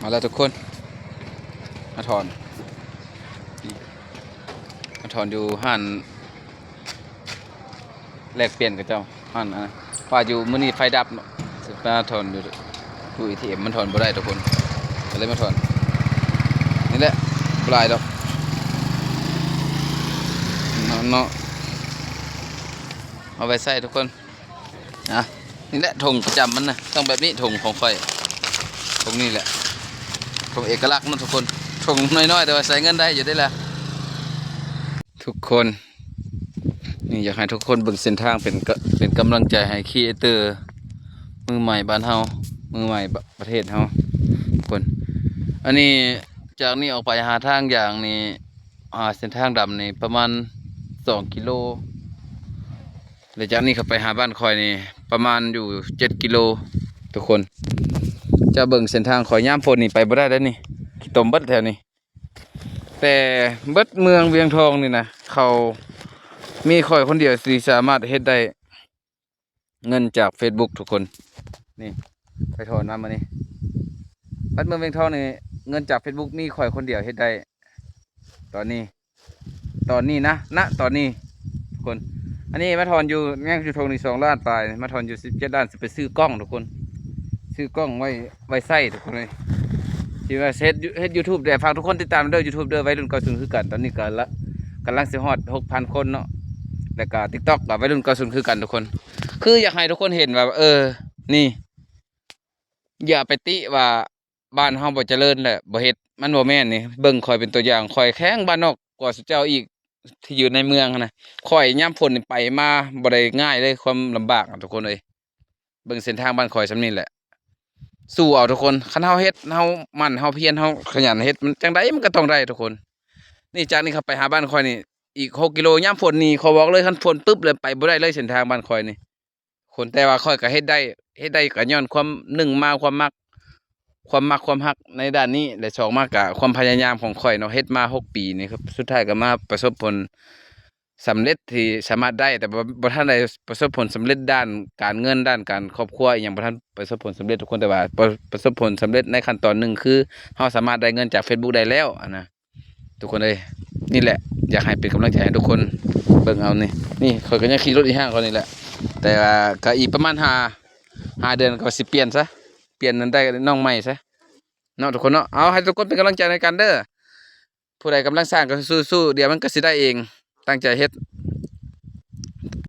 มาแล้วทุกคนมาถอนอยู่ห้านแลกเปลี่ยนกับเจ้าห้านนะว่าอยู่มื้อนี้ไฟดับเนาะสึมาถอนอยู่ตู้ ATM มันถอนบ่ได้ทุกคนก็เลยมาถอนนี่แหละบ่หลายดอกเนาะเอาไว้ใส่ทุกคนนะนี่แหละธงประจำมันนะต้องแบบนี้ธงของไฟธงนี่แหละธงเอกลักษณ์นะทุกคนธงน้อยๆแต่ว่าใส่เงินได้อยู่ได้ละทุกคนนี่อยากให้ทุกคนเบิ่งเส้นทางเป็นกำลังใจให้ครีเอเตอร์มือใหม่บ้านเฮามือใหม่ประเทศเฮาทุกคนอันนี้จากนี้ออกไปหาทางอย่างนี้เส้นทางดำนี่ประมาณ2 กิโลแล้วจากนี้เข้าไปหาบ้านคอยนี่ประมาณอยู่7 กิโลทุกคนจะเบิ่งเส้นทางคอยย่ามฝนนี่ไปบ่ได้แล้วนี่ขี้ตมเบิดแถวนี้แต่เบิดเมืองเวียงทองนี่นะเขามีคอยคนเดียวที่สามารถเฮ็ดได้เงินจาก Facebook ทุกคนนี่ไปถอนมานี่บัดเมืองเวียงทองนี่เงินจาก Facebook มีคอยคนเดียวเฮ็ดได้ตอนนี้นะตอนนี้ทุกคนอันนี้มาถอนอยู่แง่งจุทงนี่2 ล้านปลายมาถอนอยู่17 ล้านสิไปซื้อกล้องทุกคนซื้อกล้องไว้ใส่ทุกคนเลยที่ว่าเฮ็ด YouTube แต่ฝากทุกคนติดตามเด้อ YouTube เด้อวัยรุ่น90คือกันตอนนี้กำลังสิฮอด 6,000 คนเนาะแล้วก็ TikTok กับวัยรุ่น90คือกันทุกคนคืออยากให้ทุกคนเห็นว่านี่อย่าไปติว่าบ้านเฮาบ่เจริญแหละบ่เฮ็ดมันบ่แม่นนี่เบิ่งข่อยเป็นตัวอย่างข่อยแข้งบ้านนอกกว่าสุเจ้าอีกที่อยู่ในเมืองนะข่อยยามฝนนี่ไปมาบ่ได้ง่ายเลยความลำบากทุกคนเอ้ยเบิ่งเส้นทางบ้านข่อยส่ำนี้แหละสู้เอาทุกคนคันเฮาเฮ็ดเฮามั่นเฮาเพียรเฮาขยันเฮ็ดมันจังไดมันก็ต้องได้ทุกคนนี่จากนี้ครับไปหาบ้านข่อยนี่อีก6 กิโลยามฝนนี่ขอบอกเลยคันฝนปึ๊บเลยไปบ่ได้เลยเส้นทางบ้านข่อยนี่คนแต่ว่าข่อยก็เฮ็ดได้ก็ย้อนความ1มาความมักความฮักในด้านนี้และ2มากกะความพยายามของข่อยเนาะเฮ็ดมา6 ปีนี่ครับสุดท้ายก็มาประสบผลสำเร็จที่สามารถได้แต่บ่ทันได้ประสบผลสำเร็จด้านการเงินด้านการครอบครัวอีหยังบ่ทันประสบผลสำเร็จทุกคนแต่ว่าประสบผลสำเร็จในขั้นตอนหนึ่งคือเฮาสามารถได้เงินจาก Facebook ได้แล้วนะทุกคนเอ้ยนี่แหละอยากให้เป็นกำลังใจให้ทุกคนเบิ่งเอานี่ข่อยก็ยังขี่รถอีห้างเขานี่แหละแต่ว่าก็อีกประมาณ5 เดือนก็สิเปลี่ยนซะเปลี่ยนนั้นได้น้องใหม่ซะเนาะทุกคนเนาะเอาให้ทุกคนเป็นกำลังใจในการเด้อผู้ใดกำลังสร้างก็สู้ๆเดี๋ยวมันก็สิได้เองตั้งใจเฮ็ด